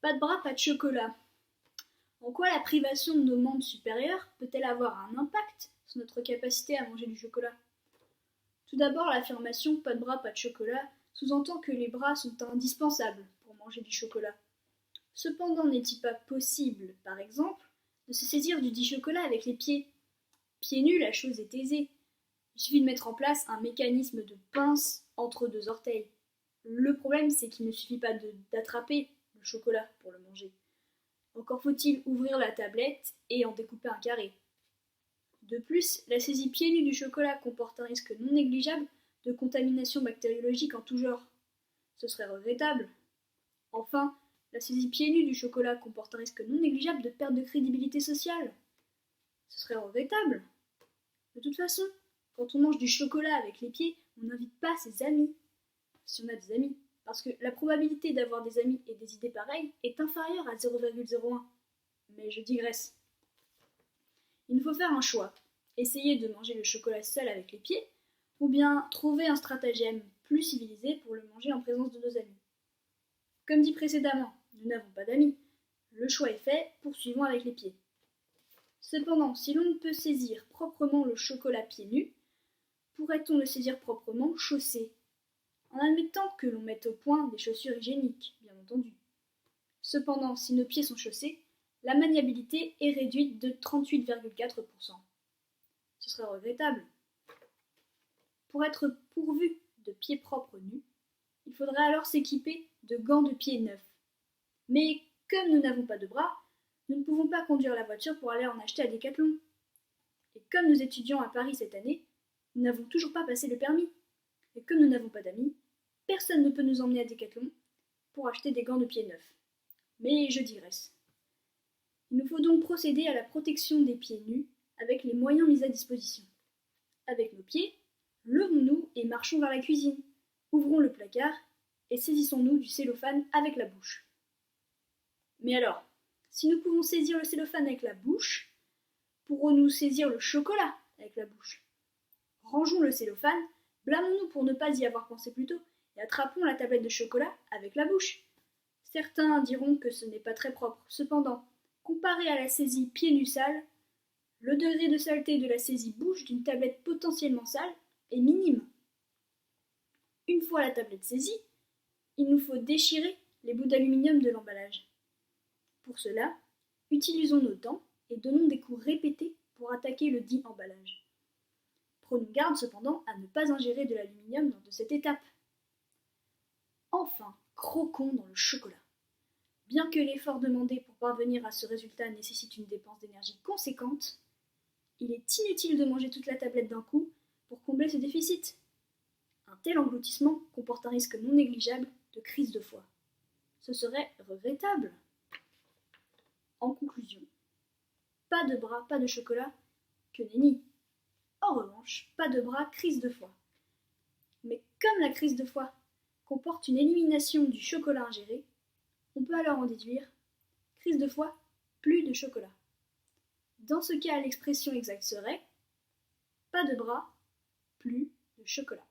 Pas de bras, pas de chocolat. En quoi la privation de nos membres supérieurs peut-elle avoir un impact sur notre capacité à manger du chocolat? Tout d'abord, l'affirmation pas de bras, pas de chocolat sous-entend que les bras sont indispensables pour manger du chocolat. Cependant, n'est-il pas possible, par exemple, de se saisir du dit chocolat avec les pieds? Pieds nus, la chose est aisée. Il suffit de mettre en place un mécanisme de pince entre deux orteils. Le problème, c'est qu'il ne suffit pas d'attraper le chocolat pour le manger. Encore faut-il ouvrir la tablette et en découper un carré. De plus, la saisie pieds nus du chocolat comporte un risque non négligeable de contamination bactériologique en tout genre. Ce serait regrettable. Enfin, la saisie pieds nus du chocolat comporte un risque non négligeable de perte de crédibilité sociale. Ce serait regrettable. De toute façon, quand on mange du chocolat avec les pieds, on n'invite pas ses amis, si on a des amis, parce que la probabilité d'avoir des amis et des idées pareilles est inférieure à 0,01. Mais je digresse. Il nous faut faire un choix. Essayer de manger le chocolat seul avec les pieds, ou bien trouver un stratagème plus civilisé pour le manger en présence de nos amis. Comme dit précédemment, nous n'avons pas d'amis. Le choix est fait, poursuivons avec les pieds. Cependant, si l'on ne peut saisir proprement le chocolat pieds nus, pourrait-on le saisir proprement chaussé, en admettant que l'on mette au point des chaussures hygiéniques, bien entendu. Cependant, si nos pieds sont chaussés, la maniabilité est réduite de 38,4%. Ce serait regrettable. Pour être pourvu de pieds propres nus, il faudrait alors s'équiper de gants de pied neufs. Mais comme nous n'avons pas de bras, nous ne pouvons pas conduire la voiture pour aller en acheter à Decathlon. Et comme nous étudions à Paris cette année, nous n'avons toujours pas passé le permis. Et comme nous n'avons pas d'amis, personne ne peut nous emmener à Decathlon pour acheter des gants de pied neufs. Mais je digresse. Il nous faut donc procéder à la protection des pieds nus avec les moyens mis à disposition. Avec nos pieds, levons-nous et marchons vers la cuisine. Ouvrons le placard et saisissons-nous du cellophane avec la bouche. Mais alors, si nous pouvons saisir le cellophane avec la bouche, pourrons-nous saisir le chocolat avec la bouche? Rangeons le cellophane, blâmons-nous pour ne pas y avoir pensé plus tôt, et attrapons la tablette de chocolat avec la bouche. Certains diront que ce n'est pas très propre. Cependant, comparé à la saisie pieds nus sale, le degré de saleté de la saisie bouche d'une tablette potentiellement sale est minime. Une fois la tablette saisie, il nous faut déchirer les bouts d'aluminium de l'emballage. Pour cela, utilisons nos dents et donnons des coups répétés pour attaquer le dit emballage. Prenons garde cependant à ne pas ingérer de l'aluminium lors de cette étape. Enfin, croquons dans le chocolat. Bien que l'effort demandé pour parvenir à ce résultat nécessite une dépense d'énergie conséquente, il est inutile de manger toute la tablette d'un coup pour combler ce déficit. Un tel engloutissement comporte un risque non négligeable de crise de foie. Ce serait regrettable. En conclusion, pas de bras, pas de chocolat, que nenni. En revanche, pas de bras, crise de foie. Mais comme la crise de foie comporte une élimination du chocolat ingéré, on peut alors en déduire crise de foie, plus de chocolat. Dans ce cas, l'expression exacte serait pas de bras, plus de chocolat.